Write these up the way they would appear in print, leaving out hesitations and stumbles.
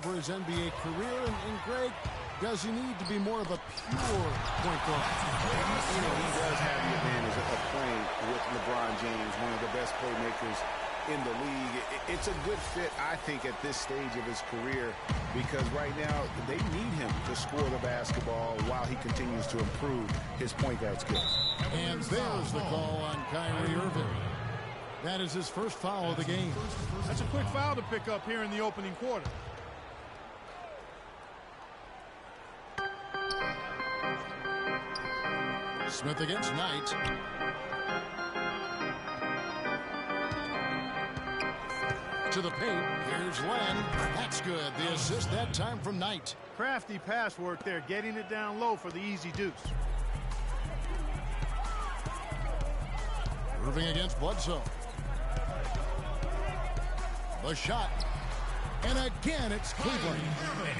over his NBA career. And Greg, does he need to be more of a pure point guard? You know, he does have the advantage of playing with LeBron James, one of the best playmakers in the league. It's a good fit, I think, at this stage of his career, because right now they need him to score the basketball while he continues to improve his point guard skills. And there's the call on Kyrie Irving. That is his first foul of the game. That's a quick foul to pick up here in the opening quarter. Smith against Knight. To the paint. Here's Len. That's good. The assist that time from Knight. Crafty pass work there, getting it down low for the easy deuce. Irving against Bledsoe. The shot. And again, it's Cleveland.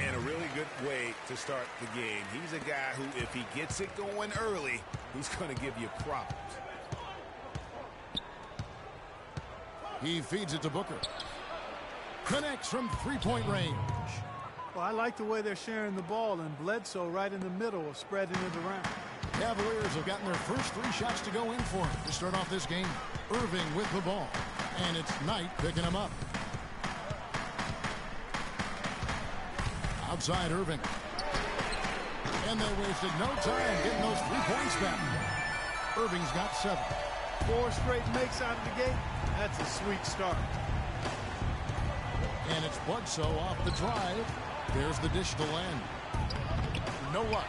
And a really good way to start the game. He's a guy who, if he gets it going early, he's going to give you problems. He feeds it to Booker. Connects from three-point range. Well, I like the way they're sharing the ball, and Bledsoe right in the middle of spreading it around. Cavaliers have gotten their first three shots to go in for him to start off this game. Irving with the ball. And it's Knight picking him up. Outside Irving. And they wasted no time getting those 3 points back. Irving's got 7. 4 straight makes out of the gate. That's a sweet start. And it's Bledsoe off the drive. There's the dish to Len. No luck.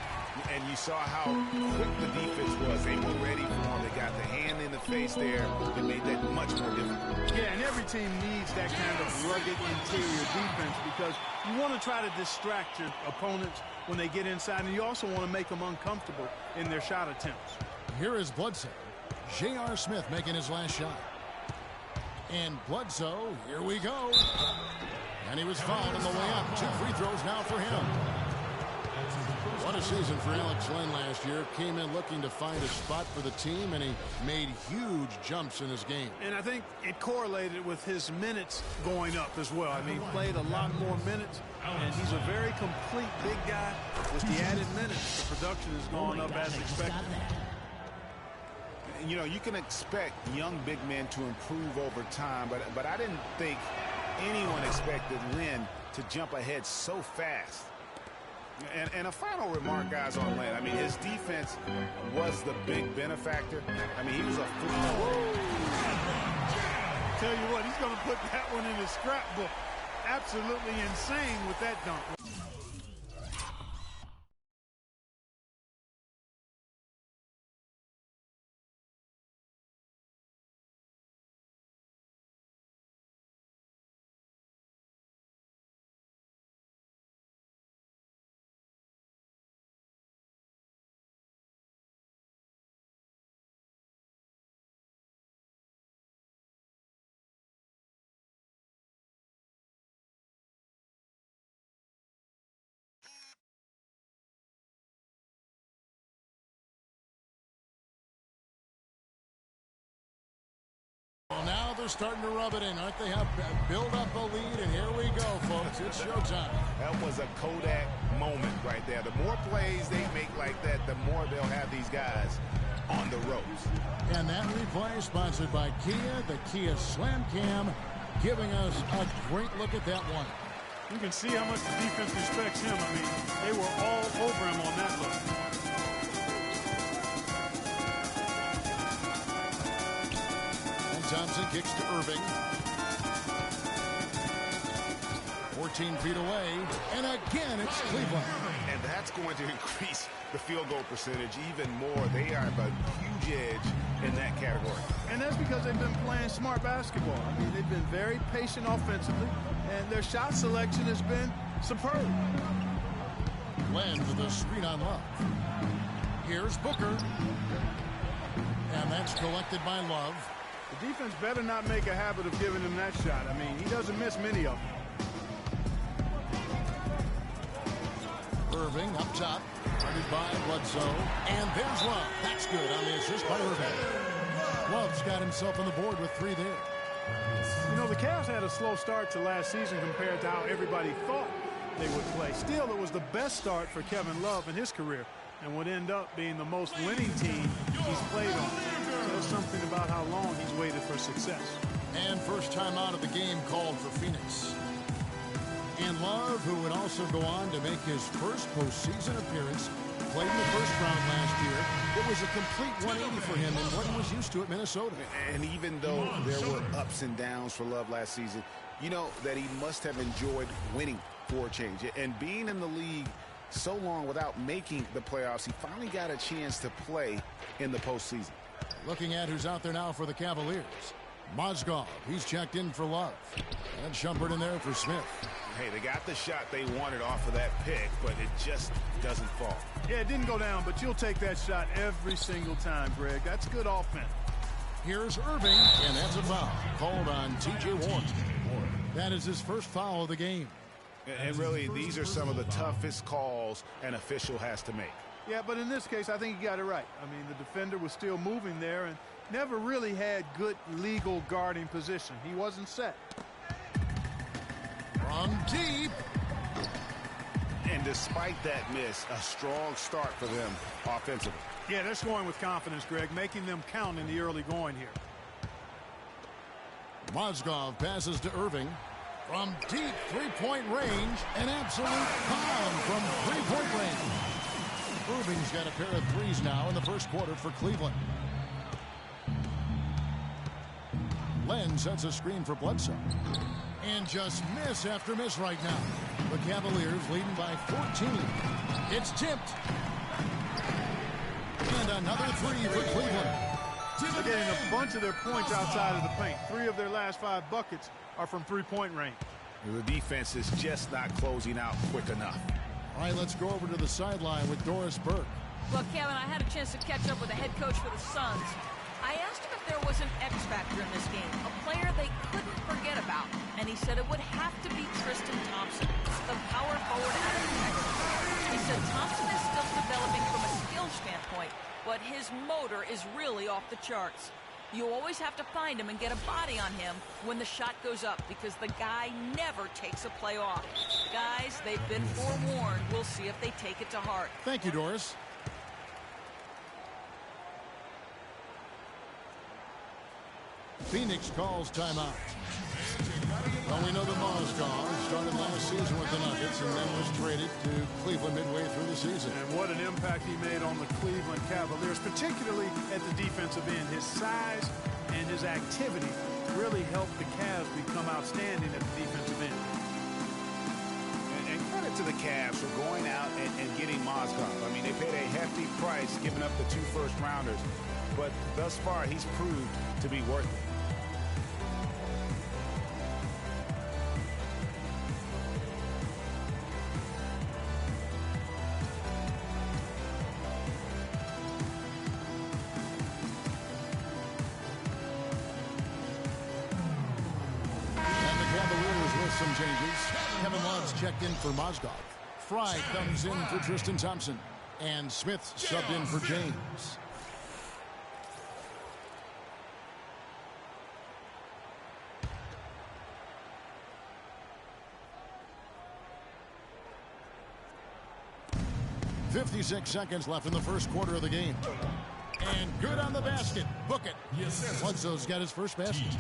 And you saw how quick the defense was. They were ready for him. They got the hand in the face there. It made that much more difficult. Yeah, and every team needs that kind of rugged interior defense, because you want to try to distract your opponents when they get inside, and you also want to make them uncomfortable in their shot attempts. Here is Bledsoe. J.R. Smith making his last shot. And Bledsoe, here we go. And he was fouled on the way up. 2 free throws now for him. What a season for Alex Len last year. Came in looking to find a spot for the team, and he made huge jumps in his game. And I think it correlated with his minutes going up as well. I mean, he played a lot more minutes, and he's a very complete big guy. With the added minutes, the production has gone up as expected. You know, you can expect young big men to improve over time, but I didn't think anyone expected Len to jump ahead so fast. And a final remark, guys, on Len. I mean, his defense was the big benefactor. I mean, he was a Tell you what, he's going to put that one in his scrapbook. Absolutely insane with that dunk. Well, now they're starting to rub it in. Aren't they? Have build up a lead, and here we go, folks. It's showtime. That was a Kodak moment right there. The more plays they make like that, the more they'll have these guys on the ropes. And that replay sponsored by Kia, the Kia Slam Cam, giving us a great look at that one. You can see how much the defense respects him. I mean, they were all over him on that look. Thompson kicks to Irving. 14 feet away. And again, it's Cleveland. And that's going to increase the field goal percentage even more. They are a huge edge in that category. And that's because they've been playing smart basketball. I mean, they've been very patient offensively, and their shot selection has been superb. Len with a screen on Love. Here's Booker. And that's collected by Love. The defense better not make a habit of giving him that shot. I mean, he doesn't miss many of them. Irving up top, guarded by Bledsoe. And there's Love. That's good on the assist by Irving. Love's got himself on the board with 3 there. You know, the Cavs had a slow start to last season compared to how everybody thought they would play. Still, it was the best start for Kevin Love in his career and would end up being the most winning team he's played on. There's something about how long he's waited for success. And first time out of the game called for Phoenix. And Love, who would also go on to make his first postseason appearance, played in the first round last year. It was a complete 180 for him and what he was used to at Minnesota. And even though there were ups and downs for Love last season, you know that he must have enjoyed winning for a change. And being in the league so long without making the playoffs, he finally got a chance to play in the postseason. Looking at who's out there now for the Cavaliers. Mozgov, he's checked in for Love. And Shumpert in there for Smith. Hey, they got the shot they wanted off of that pick, but it just doesn't fall. Yeah, it didn't go down, but you'll take that shot every single time, Greg. That's good offense. Here's Irving, and that's a foul called on T.J. Warren. That is his first foul of the game. And really, these are some of the toughest calls an official has to make. Yeah, but in this case, I think he got it right. I mean, the defender was still moving there and never really had good legal guarding position. He wasn't set. From deep. And despite that miss, a strong start for them offensively. Yeah, they're scoring with confidence, Greg, making them count in the early going here. Mozgov passes to Irving. From deep three-point range, an absolute bomb from three-point range. Irving's got a pair of threes now in the first quarter for Cleveland. Len sets a screen for Bledsoe. And just miss after miss right now. The Cavaliers leading by 14. It's tipped. And another three for Cleveland. They're getting a bunch of their points outside of the paint. 3 of their last 5 buckets are from three-point range. The defense is just not closing out quick enough. All right, let's go over to the sideline with Doris Burke. Well, Kevin, I had a chance to catch up with the head coach for the Suns. I asked him if there was an X factor in this game, a player they couldn't forget about, and he said it would have to be Tristan Thompson, the power forward out of Texas. He said Thompson is still developing from a skill standpoint, but his motor is really off the charts. You always have to find him and get a body on him when the shot goes up because the guy never takes a play off. Guys, they've been forewarned. We'll see if they take it to heart. Thank you, Doris. Phoenix calls timeout. Well, we know that Mozgov started last season with the Nuggets and then was traded to Cleveland midway through the season. And what an impact he made on the Cleveland Cavaliers, particularly at the defensive end. His size and his activity really helped the Cavs become outstanding at the defensive end. And credit to the Cavs for going out and getting Mozgov. I mean, they paid a hefty price giving up the 2 first-rounders, but thus far he's proved to be worth it. Some changes. Kevin Love's checked in for Mozgov. Fry comes in for Tristan Thompson. And Smith subbed in for James. .56 seconds left in the first quarter of the game. And good on the basket. Book it. Bledsoe's got his first basket.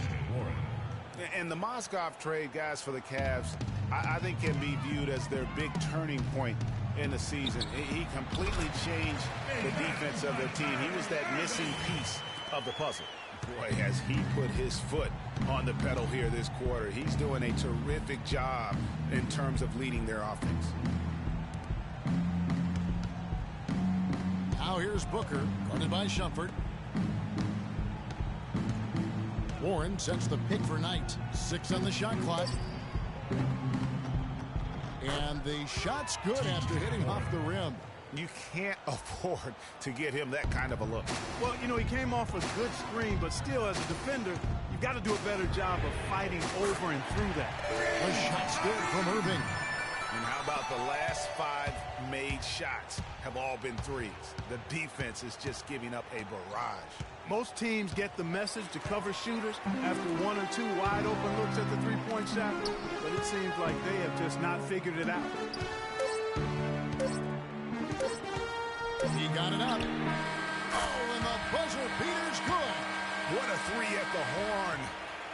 And the Mozgov trade, guys, for the Cavs, I think can be viewed as their big turning point in the season. He completely changed the defense of their team. He was that missing piece of the puzzle. Boy, has he put his foot on the pedal here this quarter. He's doing a terrific job in terms of leading their offense. Now here's Booker, guarded by Shumpert. Warren sets the pick for Knight. 6 on the shot clock. And the shot's good after hitting off the rim. You can't afford to get him that kind of a look. Well, you know, he came off a good screen, but still, as a defender, you've got to do a better job of fighting over and through that. The shot's good from Irving. And how about the last 5 made shots have all been threes. The defense is just giving up a barrage. Most teams get the message to cover shooters after one or two wide open looks at the three-point shot, but it seems like they have just not figured it out. He got it up. Oh, and the buzzer beater's good. What a three at the horn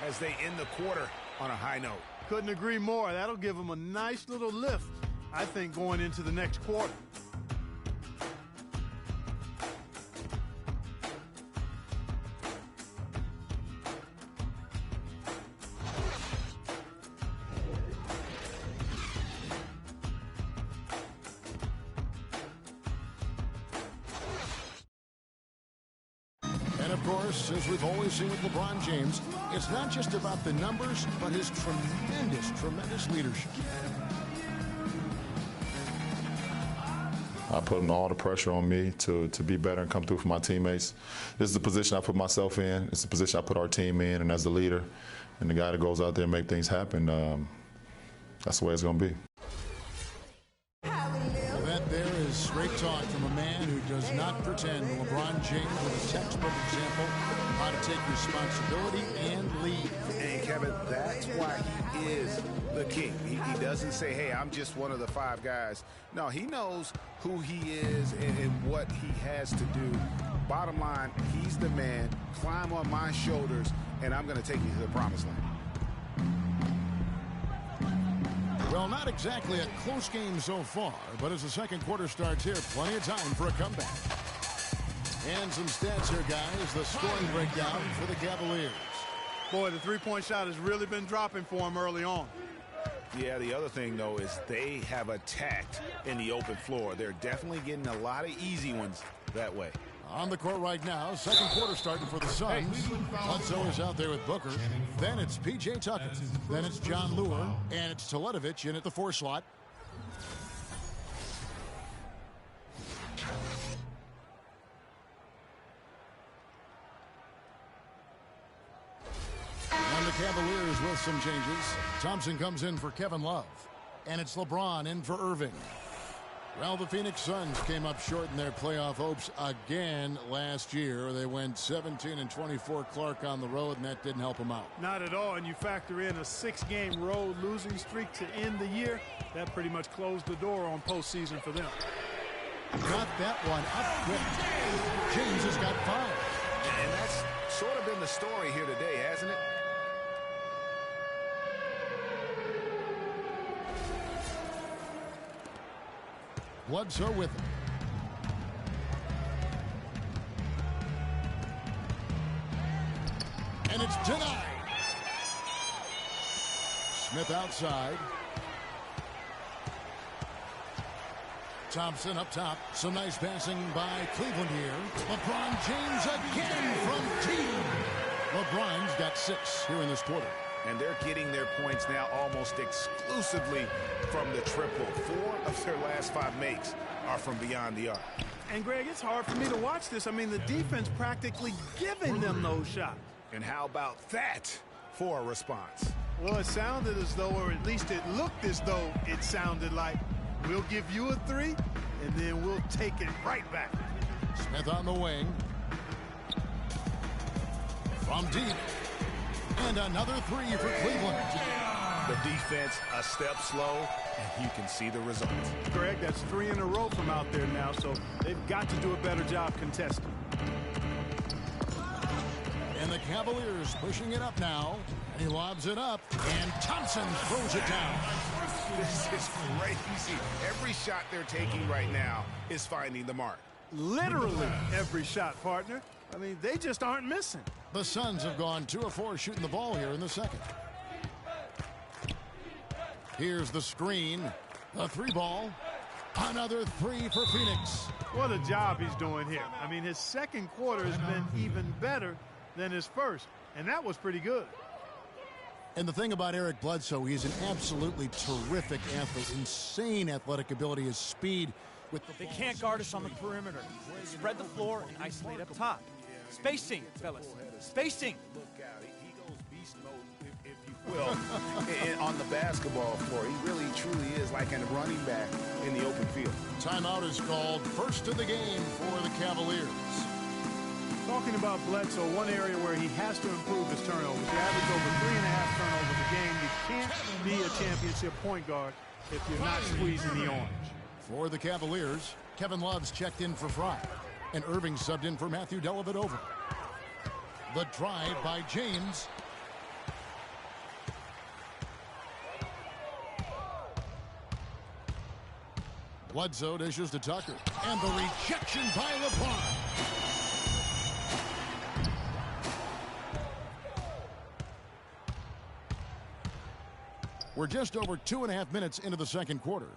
as they end the quarter on a high note. Couldn't agree more. That'll give them a nice little lift, I think, going into the next quarter. Of course, as we've always seen with LeBron James, it's not just about the numbers, but his tremendous leadership. I put all the pressure on me to be better and come through for my teammates. This is the position I put myself in. It's the position I put our team in, and as the leader and the guy that goes out there and make things happen, that's the way it's going to be. That there is straight talk from a man who does not pretend. LeBron James was a textbook example of how to take responsibility and lead. And Kevin, that's why he is the king. He doesn't say, hey, I'm just one of the five guys. No, he knows who he is and what he has to do. Bottom line, he's the man. Climb on my shoulders, and I'm going to take you to the promised land. Well, not exactly a close game so far, but as the second quarter starts here, plenty of time for a comeback. And some stats here, guys. The scoring breakdown for the Cavaliers. Boy, the three-point shot has really been dropping for him early on. Yeah, the other thing, though, is they have attacked in the open floor. They're definitely getting a lot of easy ones that way. On the court right now, second quarter starting for the Suns. Bledsoe is out there with Booker. Then it's P.J. Tucker. Then it's John Lure. And it's Teletovic in at the 4 slot. And the Cavaliers with some changes. Thompson comes in for Kevin Love. And it's LeBron in for Irving. Well, the Phoenix Suns came up short in their playoff hopes again last year. They went 17-24 Clark on the road, and that didn't help them out. Not at all, and you factor in a 6-game road losing streak to end the year. That pretty much closed the door on postseason for them. Got that one up quick. James has got 5. And that's sort of been the story here today, hasn't it? Bledsoe with him. And it's denied. Smith outside. Thompson up top. Some nice passing by Cleveland here. LeBron James again from deep. LeBron's got 6 here in this quarter. And they're getting their points now almost exclusively from the triple. 4 of their last 5 makes are from beyond the arc. And, Greg, it's hard for me to watch this. I mean, the defense practically giving them those shots. And how about that for a response? Well, it sounded as though, or at least it looked as though it sounded like, we'll give you a 3, and then we'll take it right back. Smith on the wing. From deep. And another 3 for Cleveland. The defense a step slow, and you can see the results. Greg, that's 3 in a row from out there now, so they've got to do a better job contesting. And the Cavaliers pushing it up now. And he lobs it up, and Thompson throws it down. This is crazy. Every shot they're taking right now is finding the mark. Literally every shot, partner. I mean, they just aren't missing. The Suns have gone 2 of 4 shooting the ball here in the second. Here's the screen. The 3 ball. Another 3 for Phoenix. What a job he's doing here. I mean, his second quarter has been even better than his first, and that was pretty good. And the thing about Eric Bledsoe, he's an absolutely terrific athlete. Insane athletic ability, his speed. They can't guard us on the perimeter. Spread the floor and isolate up top. Spacing, fellas. Spacing. Look out. He goes beast mode if you Well, on the basketball floor, he really truly is like a running back in the open field. Timeout is called. First of the game for the Cavaliers. Talking about Bledsoe, one area where he has to improve his turnovers. He averaged over 3.5 turnovers a game. You can't be a championship point guard if you're not squeezing the orange. For the Cavaliers, Kevin Love's checked in for Fry, and Irving subbed in for Matthew Dellavedova. The drive by James. Bledsoe dishes to Tucker, and the rejection by LeBron. We're just over 2.5 minutes into the second quarter.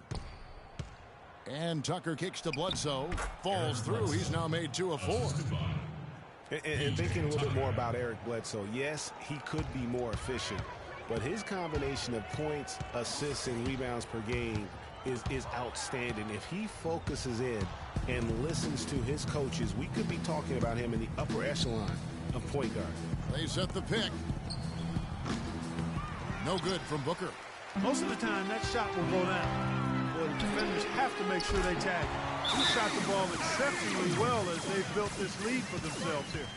And Tucker kicks to Bledsoe, falls through. He's now made 2 of 4. And thinking a little bit more about Eric Bledsoe, yes, he could be more efficient, but his combination of points, assists, and rebounds per game is outstanding. If he focuses in and listens to his coaches, we could be talking about him in the upper echelon of point guard. They set the pick. No good from Booker. Most of the time, that shot will go down. Well, the defenders have to make sure they tag him. He shot the ball exceptionally well as they've built this lead for themselves here.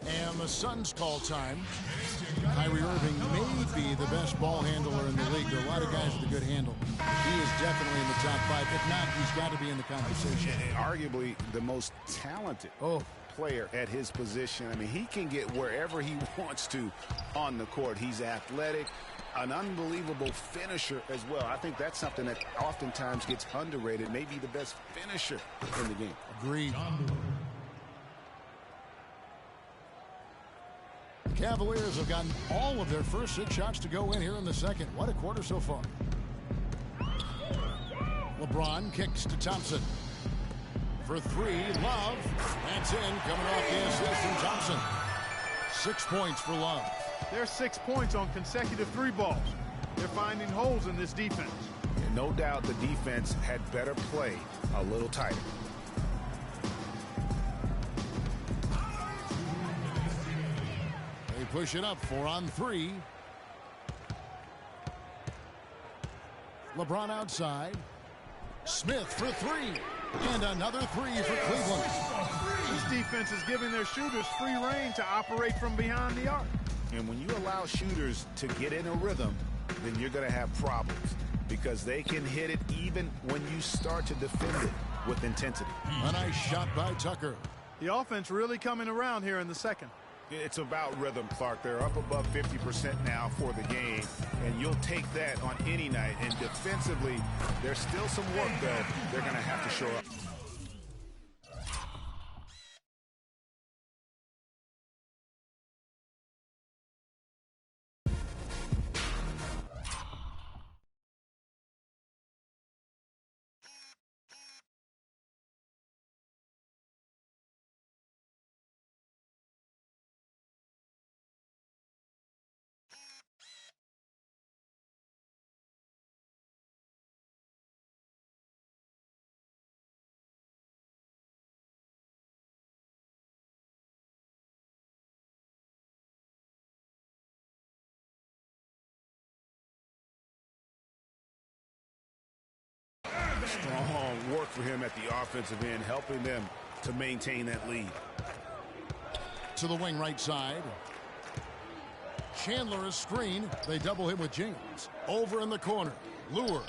And the Suns call time. Kyrie Irving may be the best ball handler in the league. There are a lot of guys with a good handle. He is definitely in the top 5. If not, he's got to be in the conversation. And arguably the most talented player at his position. I mean, he can get wherever he wants to on the court. He's athletic, an unbelievable finisher as well. I think that's something that oftentimes gets underrated. Maybe the best finisher in the game. Agreed. Cavaliers have gotten all of their first 6 shots to go in here in the second. What a quarter so far. LeBron kicks to Thompson. For 3, Love. That's in, coming off the assist from Thompson. 6 points for Love. There's 6 points on consecutive 3 balls. They're finding holes in this defense. And no doubt the defense had better play a little tighter. They push it up 4 on 3. LeBron outside. Smith for 3. And another 3 for Cleveland. This defense is giving their shooters free rein to operate from behind the arc. And when you allow shooters to get in a rhythm, then you're going to have problems because they can hit it even when you start to defend it with intensity. A nice shot by Tucker. The offense really coming around here in the second. It's about rhythm, Clark. They're up above 50% now for the game, and you'll take that on any night. And defensively, there's still some work, though, they're going to have to show up. Strong work for him at the offensive end, helping them to maintain that lead. To the wing right side. Chandler a screen. They double him with James. Over in the corner. Lure.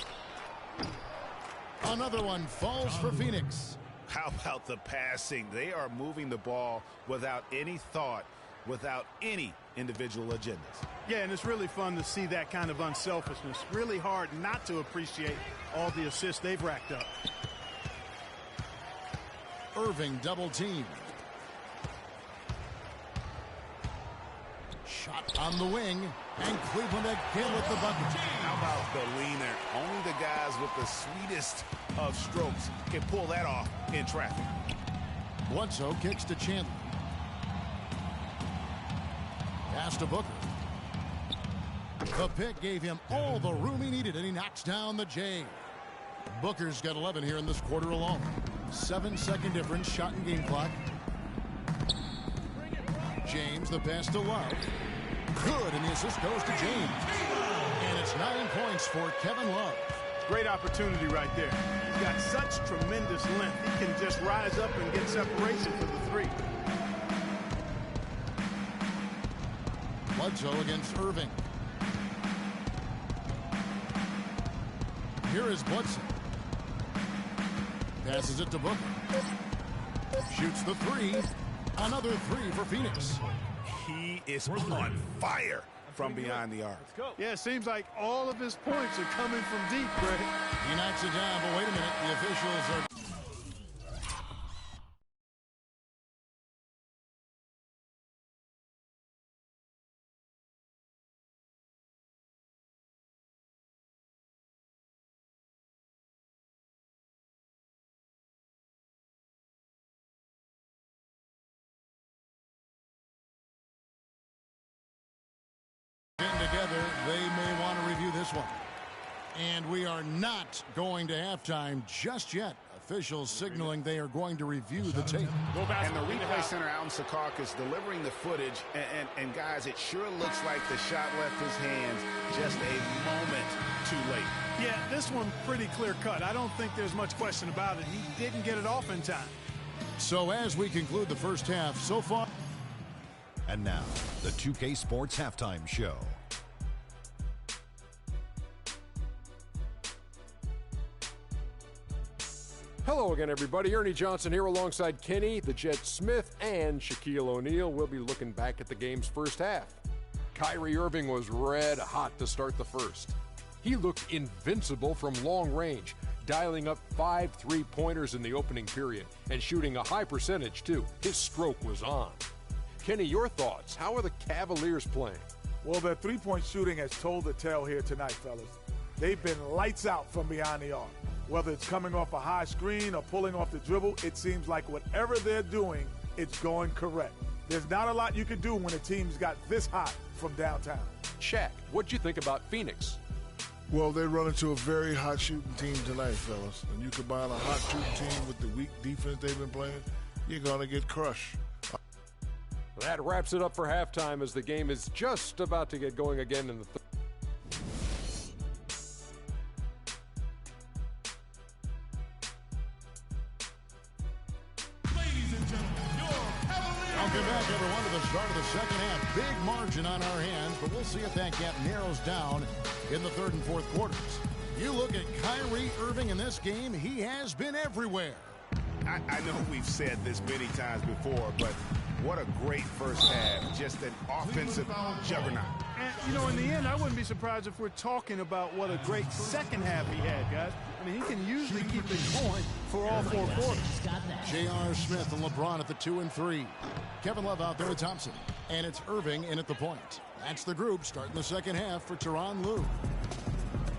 Another one falls for Phoenix. How about the passing? They are moving the ball without any thought, without any individual agendas. Yeah, and it's really fun to see that kind of unselfishness. Really hard not to appreciate all the assists they've racked up. Irving double team. Shot on the wing, and Cleveland again with the bucket. How about the leaner? Only the guys with the sweetest of strokes can pull that off in traffic. Bledsoe kicks to Chandler. Pass to Booker. The pick gave him all the room he needed, and he knocks down the J. Booker's got 11 here in this quarter alone. 7-second difference, shot and game clock. James, the pass to Love. Good, and the assist goes to James. And it's 9 points for Kevin Love. Great opportunity right there. He's got such tremendous length. He can just rise up and get separation for the three. Bledsoe against Irving. Here is Bledsoe. Passes it to Booker. Shoots the three. Another three for Phoenix. He is on fire from beyond the arc. Yeah, it seems like all of his points are coming from deep, Greg. He knocks it down, but wait a minute. The officials are... together, they may want to review this one. And we are not going to halftime just yet. Officials signaling they are going to review the tape. And the replay center out in Secaucus delivering the footage. And guys, it sure looks like the shot left his hands just a moment too late. Yeah, this one pretty clear cut. I don't think there's much question about it. He didn't get it off in time. So as we conclude the first half so far. And now, the 2K Sports Halftime Show. Hello again, everybody. Ernie Johnson here alongside Kenny, the Jet Smith, and Shaquille O'Neal. We'll be looking back at the game's first half. Kyrie Irving was red hot to start the first. He looked invincible from long range, dialing up 5 3-pointers in the opening period and shooting a high percentage, too. His stroke was on. Kenny, your thoughts? How are the Cavaliers playing? Well, their three-point shooting has told the tale here tonight, fellas. They've been lights out from behind the arc. Whether it's coming off a high screen or pulling off the dribble, it seems like whatever they're doing, it's going correct. There's not a lot you can do when a team's got this hot from downtown. Shaq, what'd you think about Phoenix? Well, they run into a very hot shooting team tonight, fellas. And you combine a hot shooting team with the weak defense they've been playing, you're going to get crushed. That wraps it up for halftime as the game is just about to get going again in the third. Welcome back, everyone, to the start of the second half. Big margin on our hands, but we'll see if that gap narrows down in the third and fourth quarters. You look at Kyrie Irving in this game, he has been everywhere. I know we've said this many times before, but what a great first half. Just an offensive juggernaut. And, you know, in the end, I wouldn't be surprised if we're talking about what a great second half he had, guys. I mean, he can usually keep it going for all 4 quarters. J.R. Smith and LeBron at the 2 and 3. Kevin Love out there with Thompson. And it's Irving in at the point. That's the group starting the second half for Tyronn Lue.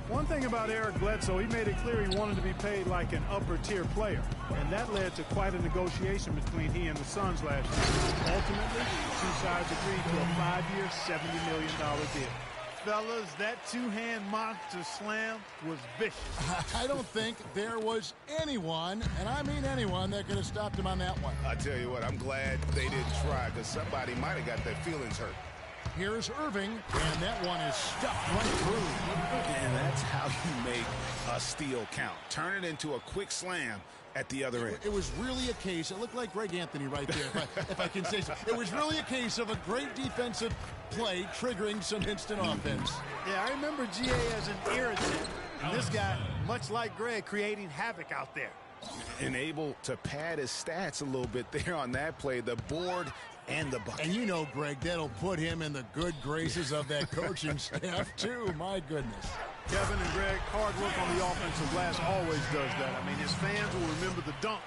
One thing about Eric Bledsoe, he made it clear he wanted to be paid like an upper-tier player. And that led to quite a negotiation between he and the Suns last year. Ultimately, the two sides agreed to a 5-year, $70 million deal. Fellas, that two-hand monster slam was vicious. I don't think there was anyone, and I mean anyone, that could have stopped him on that one. I tell you what, I'm glad they didn't try, because somebody might have got their feelings hurt. Here's Irving, and that one is stuffed right through. And that's how you make a steal count. Turn it into a quick slam at the other end. It was really a case, it looked like Greg Anthony right there, if I can say so. It was really a case of a great defensive play triggering some instant offense. Yeah, I remember GA as an irritant. And this guy, much like Greg, creating havoc out there. And able to pad his stats a little bit there on that play, the board and the bucket. And you know, Greg, that'll put him in the good graces of that coaching staff, too. My goodness. Kevin and Greg, hard work on the offensive glass always does that. I mean, his fans will remember the dunk,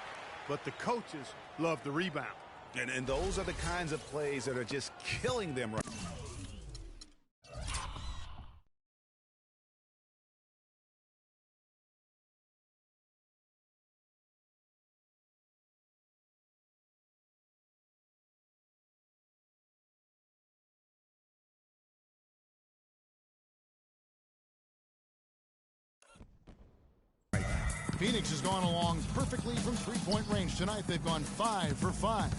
but the coaches love the rebound. And those are the kinds of plays that are just killing them right. Phoenix has gone along perfectly from three-point range tonight. They've gone 5 for 5.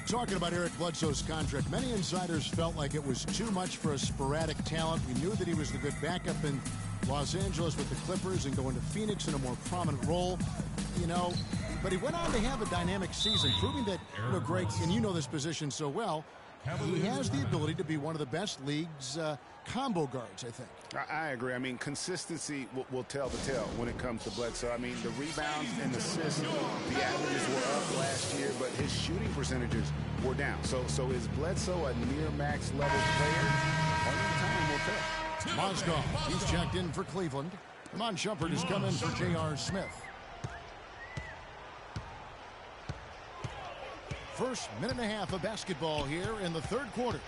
Talking about Eric Bledsoe's contract, many insiders felt like it was too much for a sporadic talent. We knew that he was the good backup in Los Angeles with the Clippers and going to Phoenix in a more prominent role. You know, but he went on to have a dynamic season, proving that, you know, Greg, and you know this position so well, he has the ability to be one of the best league's combo guards, I think. I agree. I mean, consistency will tell the tale when it comes to Bledsoe. I mean, the rebounds and assists, the averages were up last year, but his shooting percentages were down. So is Bledsoe a near max level player? Only time will tell. Mozgov, he's checked in for Cleveland. Iman Shumpert has come in for J.R. Smith. First minute and a half of basketball here in the third quarter.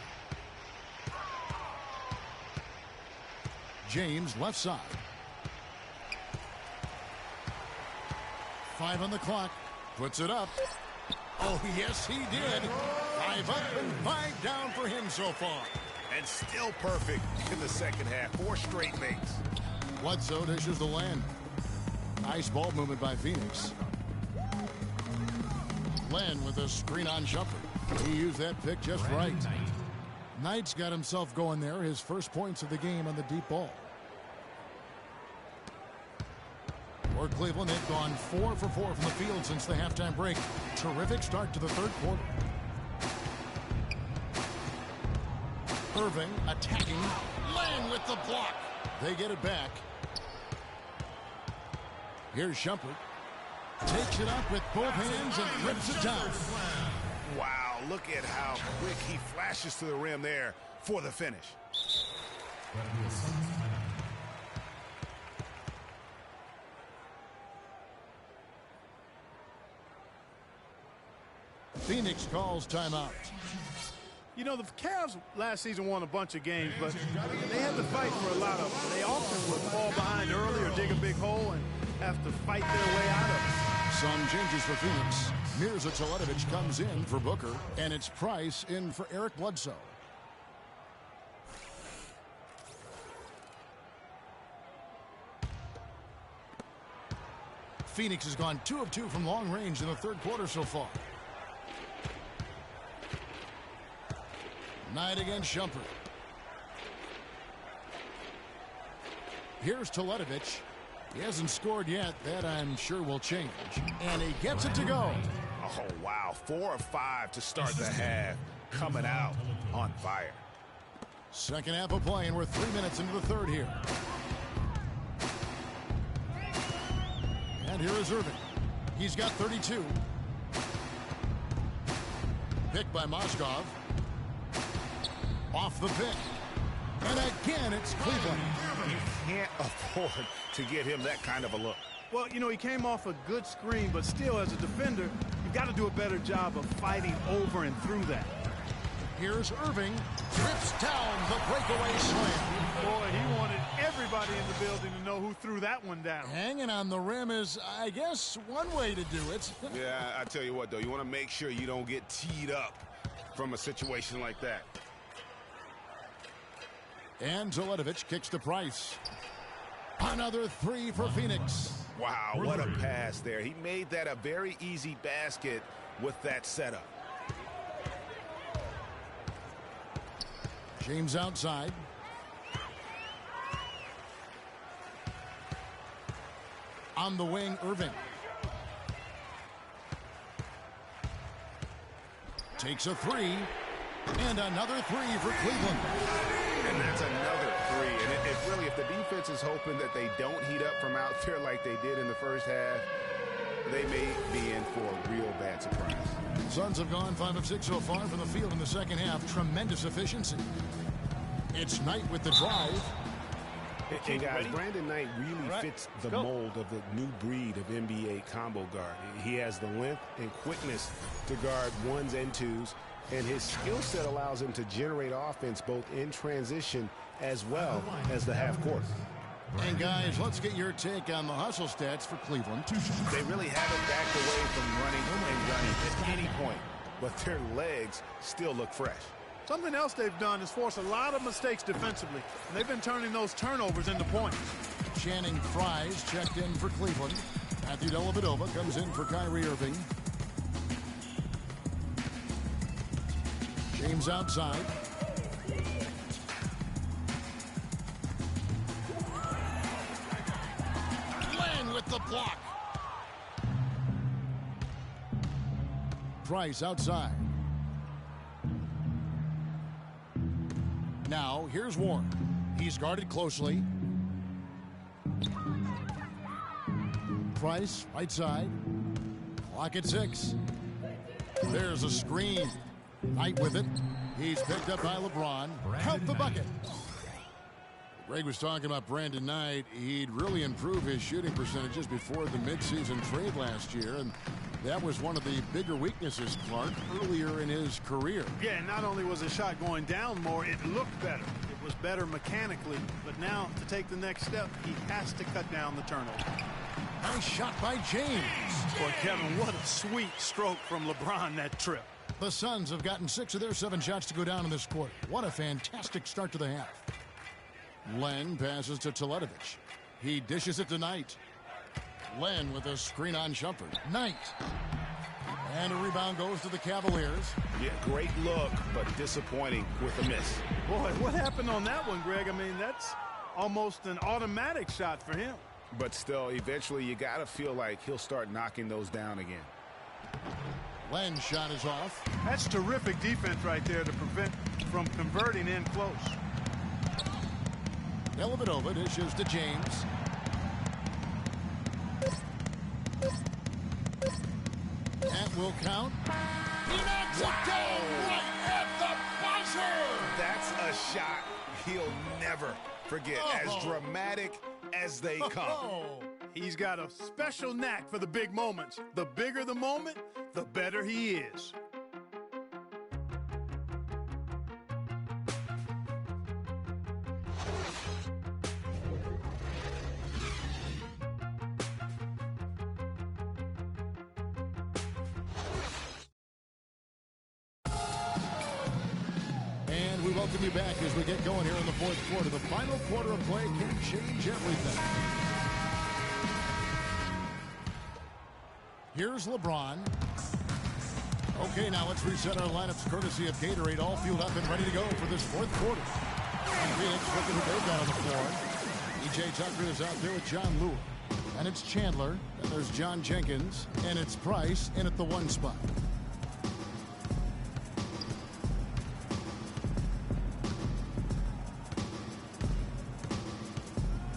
James left side. 5 on the clock. Puts it up. Oh, yes, he did. 5 up and 5 down for him so far. And still perfect in the second half. 4 straight makes. Bledsoe dishes the land. Nice ball movement by Phoenix. Len with a screen on Shumpert. He used that pick just right. Knight's got himself going there. His first points of the game on the deep ball. For Cleveland, they've gone 4 for 4 from the field since the halftime break. Terrific start to the third quarter. Irving attacking. Len with the block. They get it back. Here's Shumpert. Takes it up with both hands and rips it down. Wow, look at how quick he flashes to the rim there for the finish. Phoenix calls timeout. You know, the Cavs last season won a bunch of games, but they had to fight for a lot of them. They often would fall behind early or dig a big hole and have to fight their way out of it. Some changes for Phoenix. Mirza Teletovic comes in for Booker, and it's Price in for Eric Bledsoe. Phoenix has gone 2 of 2 from long range in the third quarter so far. Knight against Shumpert. Here's Teletovic. He hasn't scored yet. That, I'm sure, will change. And he gets it to go. Oh, wow. 4 of 5 to start the half. Coming out on fire. Second half of play, and we're 3 minutes into the third here. And here is Irving. He's got 32. Picked by Mozgov. Off the pick. And again, it's Cleveland. You can't afford to get him that kind of a look. Well, you know, he came off a good screen, but still, as a defender, you've got to do a better job of fighting over and through that. Here's Irving. Rips down the breakaway slam. Boy, he wanted everybody in the building to know who threw that one down. Hanging on the rim is, I guess, one way to do it. Yeah, I tell you what, though, you want to make sure you don't get teed up from a situation like that. And Teletovic kicks to Price. Another 3 for Phoenix. Wow, what a pass there. He made that a very easy basket with that setup. James outside. On the wing, Irving. Takes a 3. And another 3 for Cleveland. And that's another 3. And if really, if the defense is hoping that they don't heat up from out there like they did in the first half, they may be in for a real bad surprise. Suns have gone 5 of 6 so far from the field in the second half. Tremendous efficiency. It's Knight with the drive. And guys, Brandon Knight really fits the mold of the new breed of NBA combo guard. He has the length and quickness to guard ones and twos, and his skill set allows him to generate offense both in transition as well as the half court. And guys, let's get your take on the hustle stats for Cleveland. They really haven't backed away from running and gunning at any point, but their legs still look fresh. Something else they've done is force a lot of mistakes defensively, and they've been turning those turnovers into points. Channing Frye's checked in for Cleveland. Matthew Dellavedova comes in for Kyrie Irving. James outside. Len with the block. Price outside. Now, here's Warren. He's guarded closely. Price, right side. Clock at 6. There's a screen. Knight with it. He's picked up by LeBron. Count the bucket. Greg was talking about Brandon Knight. He'd really improve his shooting percentages before the midseason trade last year, and that was one of the bigger weaknesses, Clark, earlier in his career. Yeah, not only was his shot going down more, it looked better. It was better mechanically, but now to take the next step, he has to cut down the turnover. Nice shot by James. Boy, Kevin, what a sweet stroke from LeBron that trip. The Suns have gotten 6 of their 7 shots to go down in this quarter. What a fantastic start to the half. Len passes to Teletovic. He dishes it to Knight. Len with a screen on Shumpert. Knight. And a rebound goes to the Cavaliers. Yeah, great look, but disappointing with a miss. Boy, what happened on that one, Greg? I mean, that's almost an automatic shot for him. But still, eventually you got to feel like he'll start knocking those down again. Len's shot is off. That's terrific defense right there to prevent from converting in close. Dellavedova dishes to James. That will count. He knocks it down right at the buzzer. That's a shot he'll never forget. As dramatic as they come. He's got a special knack for the big moments. The bigger the moment, the better he is. And we welcome you back as we get going here in the fourth quarter. The final quarter of play can change everything. Here's LeBron. Okay, now let's reset our lineups courtesy of Gatorade, all fueled up and ready to go for this fourth quarter. And Phoenix looking who they've got on the floor. E.J. Tucker is out there with John Lewis. And it's Chandler, and there's John Jenkins, and it's Price in at the 1 spot.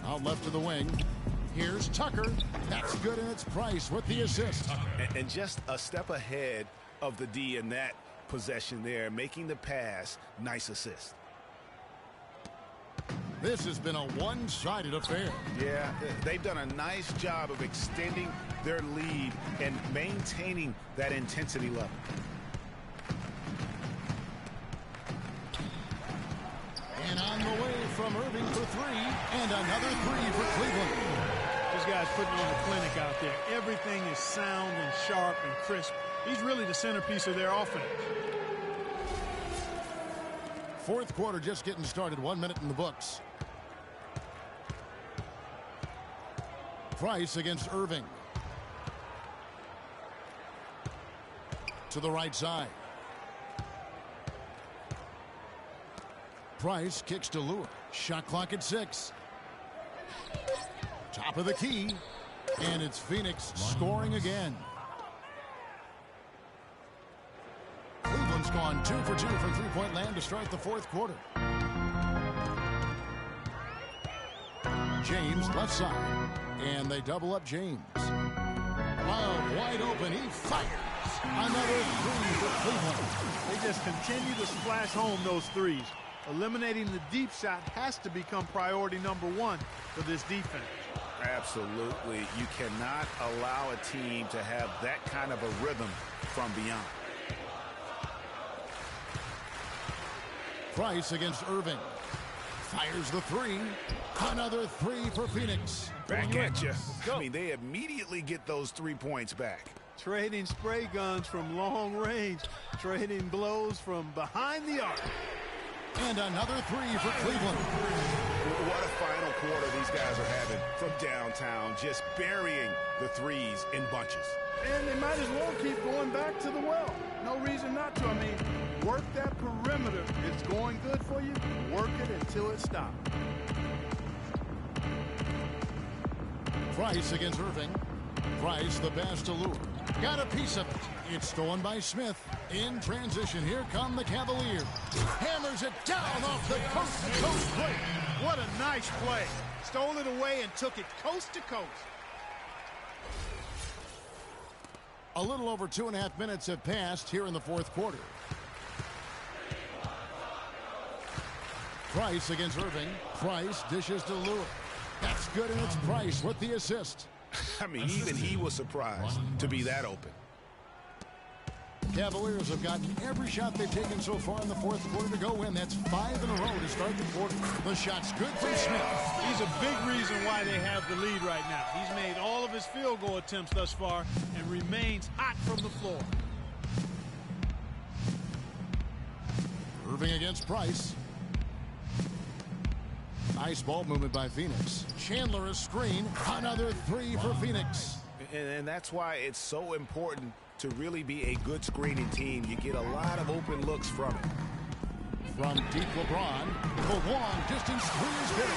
Out left to the wing. Here's Tucker. That's good, and it's Price with the assist. And just a step ahead of the D in that possession there, making the pass. Nice assist. This has been a one-sided affair. Yeah, they've done a nice job of extending their lead and maintaining that intensity level. And on the way from Irving for 3, and another 3 for Cleveland. This guy's putting on a clinic out there. Everything is sound and sharp and crisp. He's really the centerpiece of their offense. Fourth quarter just getting started. 1 minute in the books. Price against Irving. To the right side. Price kicks to Lure. Shot clock at 6. Top of the key. And it's Phoenix scoring again. Cleveland's gone 2 for 2 from three-point land to start the fourth quarter. James left side. And they double up James. Love wide open. He fires. Another 3 for Cleveland. They just continue to splash home those threes. Eliminating the deep shot has to become priority number 1 for this defense. Absolutely. You cannot allow a team to have that kind of a rhythm from beyond. Price against Irving. Fires the 3. Another 3 for Phoenix. Back at you. I mean, they immediately get those 3 points back. Trading spray guns from long range. Trading blows from behind the arc. And another 3 for Cleveland. What a final quarter these guys are having from downtown, just burying the threes in bunches. And they might as well keep going back to the well. No reason not to. I mean, work that perimeter. It's going good for you. Work it until it stops. Price against Irving. Price, the pass to Lure. Got a piece of it. It's stolen by Smith. In transition, here come the Cavaliers. Hammers it down off the coast-to-coast play. What a nice play. Stole it away and took it coast to coast. A little over 2.5 minutes have passed here in the fourth quarter. Price against Irving. Price dishes to Lure. That's good, and it's Price with the assist. I mean, even he was surprised to be that open. Cavaliers have gotten every shot they've taken so far in the fourth quarter to go in. That's 5 in a row to start the quarter. The shot's good from Smith. He's a big reason why they have the lead right now. He's made all of his field goal attempts thus far and remains hot from the floor. Irving against Price. Nice ball movement by Phoenix. Chandler a screen. Another 3 for Phoenix. And that's why it's so important to really be a good screening team. You get a lot of open looks from it. From deep LeBron. The long distance 3 is good.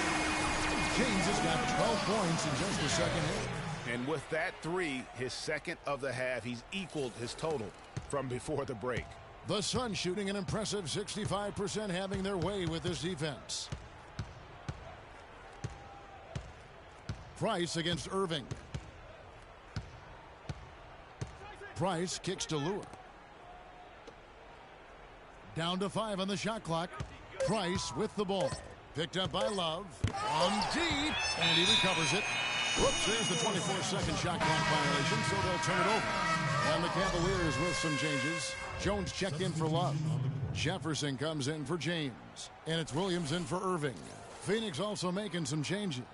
James has got 12 points in just the second half. And with that 3, his second of the half, he's equaled his total from before the break. The Suns shooting an impressive 65%, having their way with this defense. Price against Irving. Price kicks to Lure. Down to 5 on the shot clock. Price with the ball. Picked up by Love. From deep. And he recovers it. Whoops, there's the 24-second shot clock violation, so they'll turn it over. And the Cavaliers with some changes. Jones checked in for Love. Jefferson comes in for James. And it's Williams in for Irving. Phoenix also making some changes.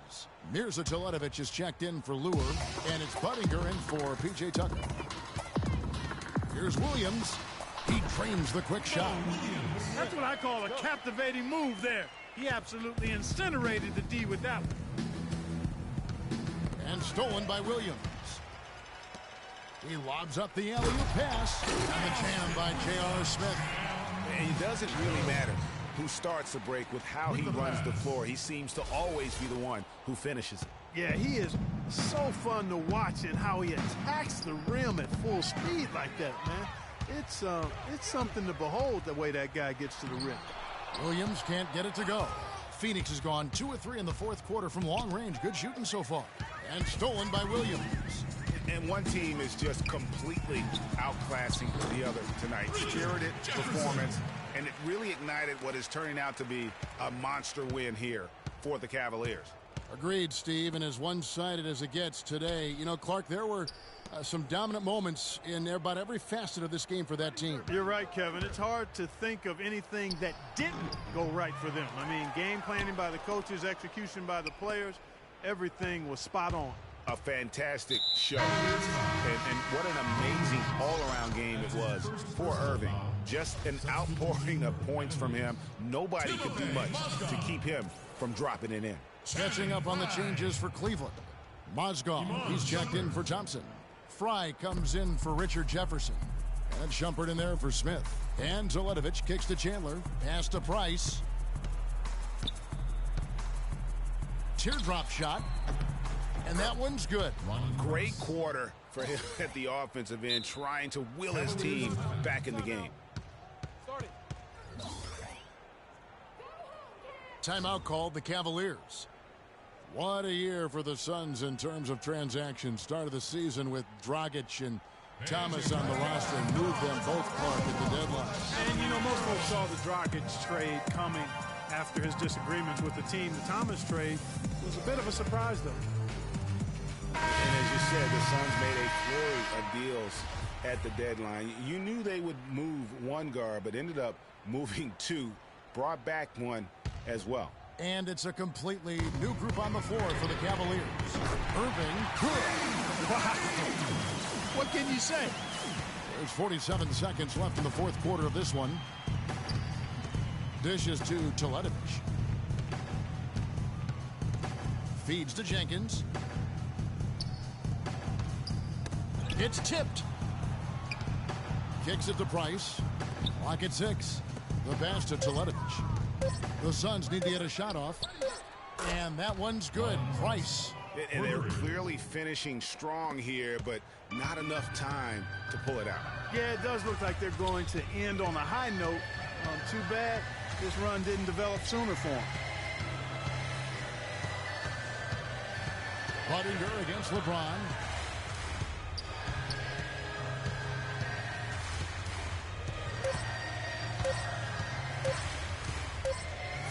Mirza Teletovic is checked in for Lure. And it's Budinger in for P.J. Tucker. Here's Williams. He trains the quick shot. That's what I call a captivating move there. He absolutely incinerated the D with that one. And stolen by Williams. He lobs up the alley-oop pass. And a jam by J.R. Smith. And it doesn't really matter who starts the break with how he runs the floor. He seems to always be the one who finishes it. Yeah, he is so fun to watch and how he attacks the rim at full speed like that, man. It's something to behold the way that guy gets to the rim. Williams can't get it to go. Phoenix has gone 2 of 3 in the fourth quarter from long range. Good shooting so far. And stolen by Williams. And one team is just completely outclassing the other tonight. Spirited performance, and it really ignited what is turning out to be a monster win here for the Cavaliers. Agreed, Steve, and as one-sided as it gets today, you know, Clark, there were some dominant moments in about every facet of this game for that team. You're right, Kevin. It's hard to think of anything that didn't go right for them. I mean, game planning by the coaches, execution by the players, everything was spot on. A fantastic show. And what an amazing all-around game it was for Irving. Just an outpouring of points from him. Nobody could do much to keep him from dropping it in. Catching up on the changes for Cleveland. Mozgov, he's checked in for Thompson. Fry comes in for Richard Jefferson. And Shumpert in there for Smith. And Teletovic kicks to Chandler. Pass to Price. Teardrop shot. And that one's good. Great quarter for him at the offensive end, trying to will his team back in the game. Timeout called the Cavaliers. What a year for the Suns in terms of transactions. Start of the season with Dragic and Thomas on the roster and moved them both, Clark, at the deadline. And, you know, most folks saw the Dragic trade coming after his disagreements with the team. The Thomas trade was a bit of a surprise, though. And as you said, the Suns made a flurry of deals at the deadline. You knew they would move one guard, but ended up moving 2, brought back 1 as well. And it's a completely new group on the floor for the Cavaliers. Irving, good. Wow. What can you say? There's 47 seconds left in the fourth quarter of this one. Dishes to Teletovic. Feeds to Jenkins. It's tipped. Kicks it to Price. Clock at 6. The pass to Teletovic. The Suns need to get a shot off. And that one's good. Price. And they're clearly finishing strong here, but not enough time to pull it out. Yeah, it does look like they're going to end on a high note. Too bad this run didn't develop sooner for them. Budinger against LeBron.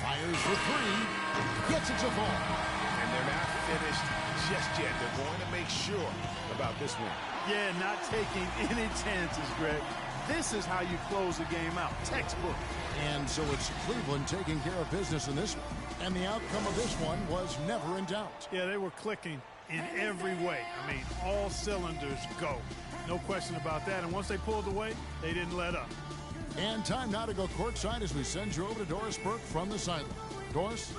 Fires for 3. Gets it to fall. And they're not finished just yet. They're going to make sure about this one. Yeah, not taking any chances, Greg. This is how you close a game out. Textbook. And so it's Cleveland taking care of business in this one. And the outcome of this one was never in doubt. Yeah, they were clicking in every way. I mean, all cylinders go. No question about that. And once they pulled away, they didn't let up. And time now to go courtside as we send you over to Doris Burke from the sideline. Doris?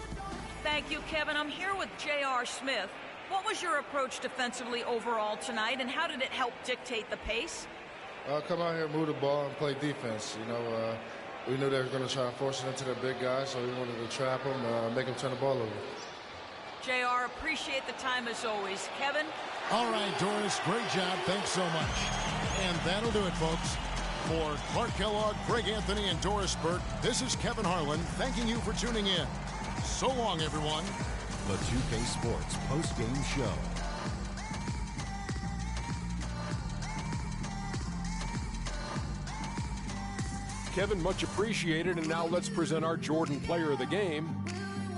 Thank you, Kevin. I'm here with J.R. Smith. What was your approach defensively overall tonight, and how did it help dictate the pace? Come out here, move the ball, and play defense. You know, we knew they were going to try to force it into the big guy, so we wanted to trap them, make them turn the ball over. JR, appreciate the time as always. Kevin? All right, Doris, great job. Thanks so much. And that'll do it, folks. For Clark Kellogg, Greg Anthony, and Doris Burke, this is Kevin Harlan thanking you for tuning in. So long, everyone. The 2K Sports post-game show. Kevin, much appreciated. And now let's present our Jordan player of the game,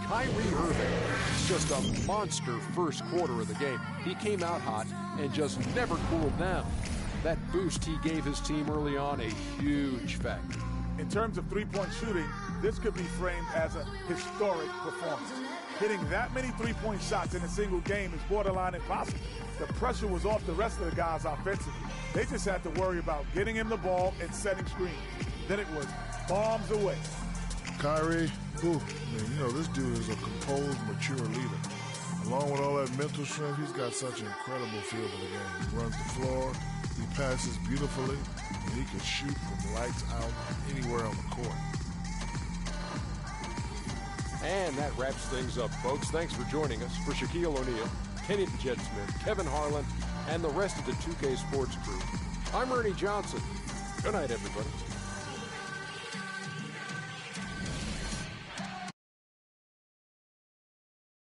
Kyrie Irving. It's just a monster first quarter of the game. He came out hot and just never cooled down. That boost he gave his team early on, a huge factor. In terms of three-point shooting, this could be framed as a historic performance. Hitting that many three-point shots in a single game is borderline impossible. The pressure was off the rest of the guys offensively. They just had to worry about getting him the ball and setting screens. Then it was bombs away. Kyrie, man, you know, this dude is a composed, mature leader. Along with all that mental strength, he's got such an incredible feel for the game. He runs the floor, he passes beautifully, and he can shoot from lights out anywhere on the court. And that wraps things up, folks. Thanks for joining us. For Shaquille O'Neal, Kenny the Jet Smith, Kevin Harlan, and the rest of the 2K Sports crew, I'm Ernie Johnson. Good night, everybody.